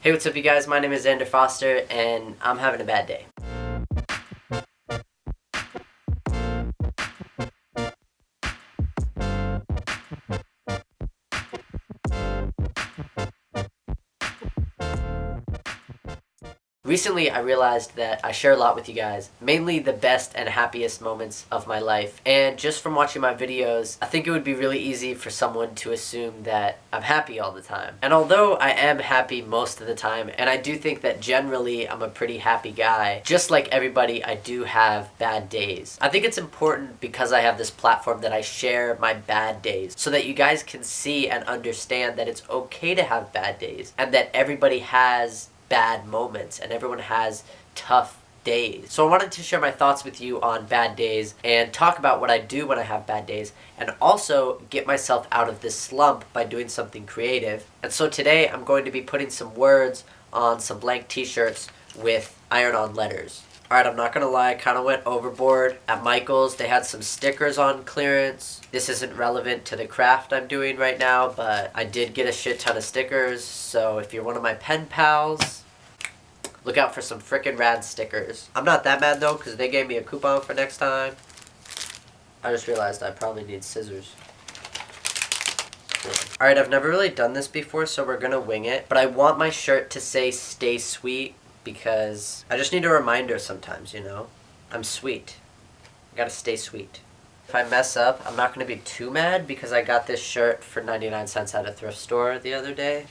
Hey, what's up you guys? My name is Xander Foster and I'm having a bad day. Recently, I realized that I share a lot with you guys, mainly the best and happiest moments of my life. And just from watching my videos, I think it would be really easy for someone to assume that I'm happy all the time. And although I am happy most of the time, and I do think that generally I'm a pretty happy guy, just like everybody, I do have bad days. I think it's important because I have this platform that I share my bad days so that you guys can see and understand that it's okay to have bad days and that everybody has bad moments and everyone has tough days. So I wanted to share my thoughts with you on bad days and talk about what I do when I have bad days and also get myself out of this slump by doing something creative. And so today I'm going to be putting some words on some blank t-shirts with iron-on letters. Alright, I'm not gonna lie, I kind of went overboard. At Michael's, they had some stickers on clearance. This isn't relevant to the craft I'm doing right now, but I did get a shit ton of stickers, so if you're one of my pen pals, look out for some frickin' rad stickers. I'm not that mad though, because they gave me a coupon for next time. I just realized I probably need scissors. Alright, I've never really done this before, so we're gonna wing it. But I want my shirt to say "Stay Sweet" because I just need a reminder sometimes, you know? I'm sweet. I gotta stay sweet. If I mess up, I'm not gonna be too mad because I got this shirt for 99 cents at a thrift store the other day.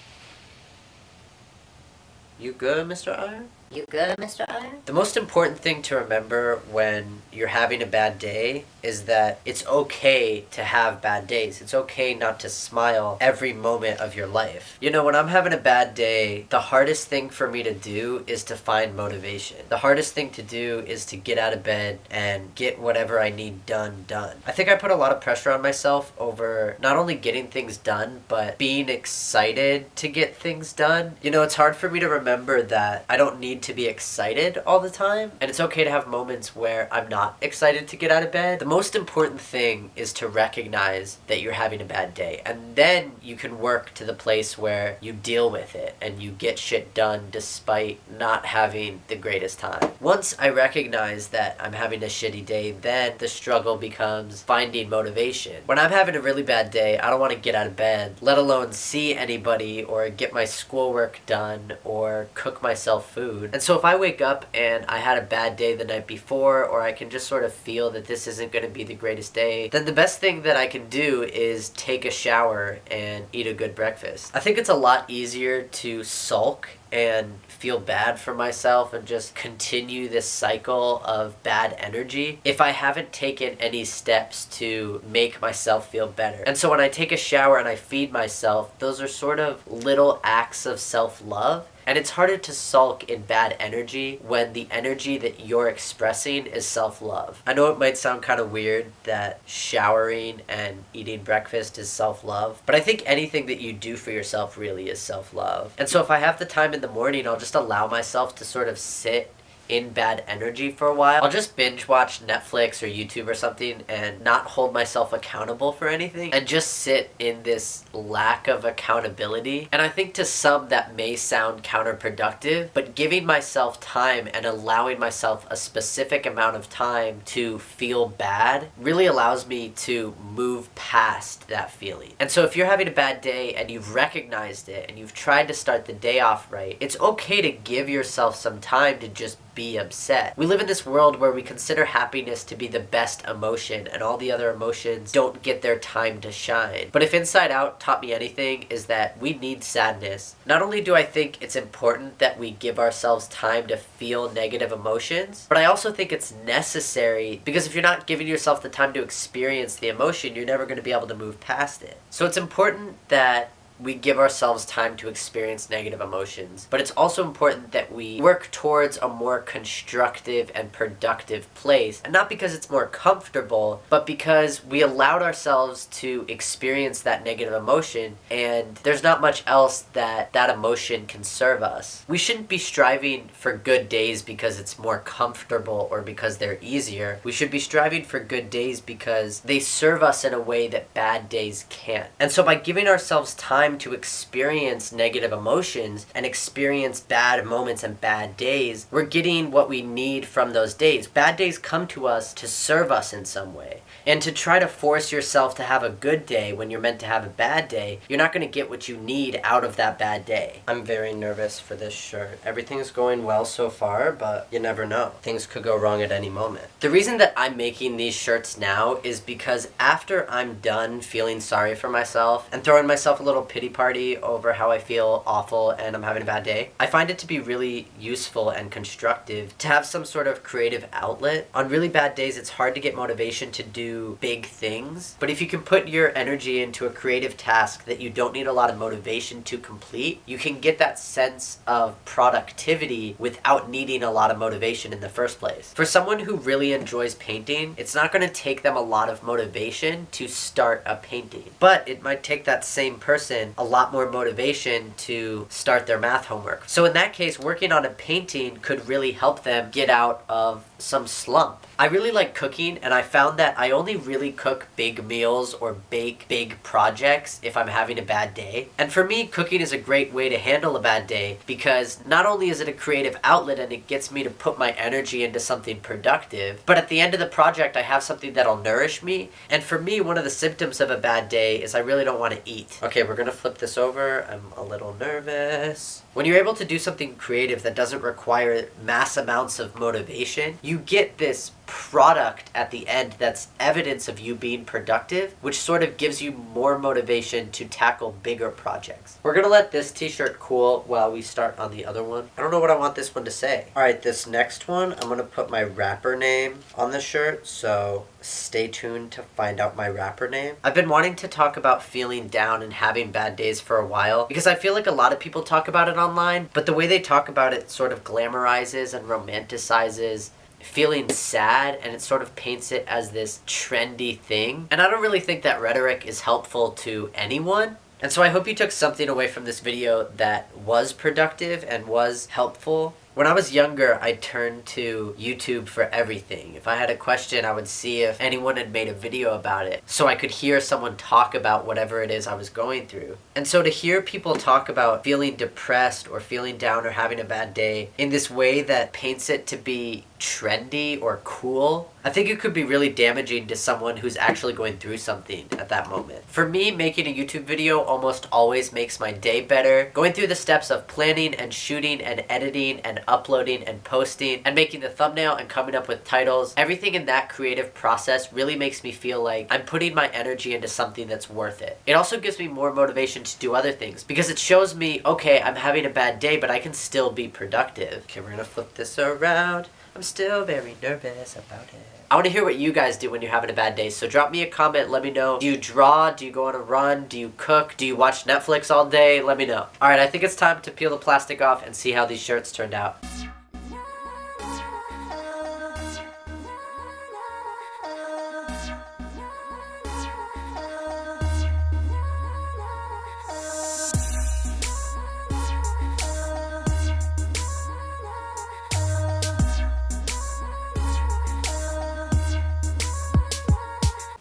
You good, Mr. Iron? You good, Mr. Iron? The most important thing to remember when you're having a bad day is that it's okay to have bad days. It's okay not to smile every moment of your life. You know, when I'm having a bad day, the hardest thing for me to do is to find motivation. The hardest thing to do is to get out of bed and get whatever I need done. I think I put a lot of pressure on myself over not only getting things done, but being excited to get things done. You know, it's hard for me to remember that I don't need to be excited all the time, and it's okay to have moments where I'm not excited to get out of bed. The most important thing is to recognize that you're having a bad day, and then you can work to the place where you deal with it and you get shit done despite not having the greatest time. Once I recognize that I'm having a shitty day, then the struggle becomes finding motivation. When I'm having a really bad day, I don't want to get out of bed, let alone see anybody or get my schoolwork done or cook myself food. And so if I wake up and I had a bad day the night before, or I can just sort of feel that this isn't going to be the greatest day, then the best thing that I can do is take a shower and eat a good breakfast. I think it's a lot easier to sulk and feel bad for myself and just continue this cycle of bad energy if I haven't taken any steps to make myself feel better. And so when I take a shower and I feed myself, those are sort of little acts of self-love. And it's harder to sulk in bad energy when the energy that you're expressing is self-love. I know it might sound kind of weird that showering and eating breakfast is self-love, but I think anything that you do for yourself really is self-love. And so if I have the time in the morning, I'll just allow myself to sort of sit in bad energy for a while. I'll just binge watch Netflix or YouTube or something and not hold myself accountable for anything and just sit in this lack of accountability. And I think to some that may sound counterproductive, but giving myself time and allowing myself a specific amount of time to feel bad really allows me to move past that feeling. And so if you're having a bad day and you've recognized it and you've tried to start the day off right, it's okay to give yourself some time to just be upset. We live in this world where we consider happiness to be the best emotion and all the other emotions don't get their time to shine. But if Inside Out taught me anything, is that we need sadness. Not only do I think it's important that we give ourselves time to feel negative emotions, but I also think it's necessary because if you're not giving yourself the time to experience the emotion, you're never going to be able to move past it. So it's important that we give ourselves time to experience negative emotions, but it's also important that we work towards a more constructive and productive place, and not because it's more comfortable, but because we allowed ourselves to experience that negative emotion, and there's not much else that emotion can serve us. We shouldn't be striving for good days because it's more comfortable or because they're easier. We should be striving for good days because they serve us in a way that bad days can't. And so by giving ourselves time time to experience negative emotions and experience bad moments and bad days, we're getting what we need from those days. Bad days come to us to serve us in some way. And to try to force yourself to have a good day when you're meant to have a bad day, you're not going to get what you need out of that bad day. I'm very nervous for this shirt. Everything's going well so far, but you never know. Things could go wrong at any moment. The reason that I'm making these shirts now is because after I'm done feeling sorry for myself and throwing myself a little pity party over how I feel awful and I'm having a bad day, I find it to be really useful and constructive to have some sort of creative outlet. On really bad days, it's hard to get motivation to do big things, but if you can put your energy into a creative task that you don't need a lot of motivation to complete, you can get that sense of productivity without needing a lot of motivation in the first place. For someone who really enjoys painting, it's not going to take them a lot of motivation to start a painting, but it might take that same person a lot more motivation to start their math homework. So in that case, working on a painting could really help them get out of some slump. I really like cooking, and I found that I only really cook big meals or bake big projects if I'm having a bad day. And for me, cooking is a great way to handle a bad day because not only is it a creative outlet and it gets me to put my energy into something productive, but at the end of the project, I have something that'll nourish me. And for me, one of the symptoms of a bad day is I really don't want to eat. Okay, we're gonna flip this over. I'm a little nervous. When you're able to do something creative that doesn't require mass amounts of motivation, you get this product at the end that's evidence of you being productive, which sort of gives you more motivation to tackle bigger projects. We're gonna let this t-shirt cool while we start on the other one. I don't know what I want this one to say. All right, this next one, I'm gonna put my rapper name on the shirt, so stay tuned to find out my rapper name. I've been wanting to talk about feeling down and having bad days for a while because I feel like a lot of people talk about it online, but the way they talk about it sort of glamorizes and romanticizes feeling sad, and it sort of paints it as this trendy thing. And I don't really think that rhetoric is helpful to anyone. And so I hope you took something away from this video that was productive and was helpful. When I was younger, I turned to YouTube for everything. If I had a question, I would see if anyone had made a video about it, so I could hear someone talk about whatever it is I was going through. And so to hear people talk about feeling depressed or feeling down or having a bad day in this way that paints it to be trendy or cool, I think it could be really damaging to someone who's actually going through something at that moment. For me, making a YouTube video almost always makes my day better. Going through the steps of planning and shooting and editing and uploading and posting and making the thumbnail and coming up with titles, everything in that creative process really makes me feel like I'm putting my energy into something that's worth it. It also gives me more motivation to do other things because it shows me, okay, I'm having a bad day, but I can still be productive. Okay, we're gonna flip this around. I'm still very nervous about it. I want to hear what you guys do when you're having a bad day, so drop me a comment, let me know. Do you draw? Do you go on a run? Do you cook? Do you watch Netflix all day? Let me know. Alright, I think it's time to peel the plastic off and see how these shirts turned out.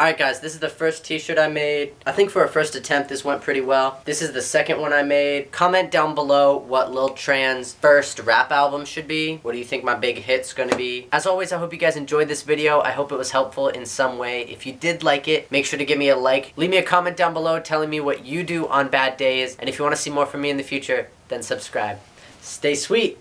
Alright guys, this is the first t-shirt I made. I think for a first attempt this went pretty well. This is the second one I made. Comment down below what Lil Tran's first rap album should be. What do you think my big hit's gonna be? As always, I hope you guys enjoyed this video. I hope it was helpful in some way. If you did like it, make sure to give me a like. Leave me a comment down below telling me what you do on bad days. And if you want to see more from me in the future, then subscribe. Stay sweet!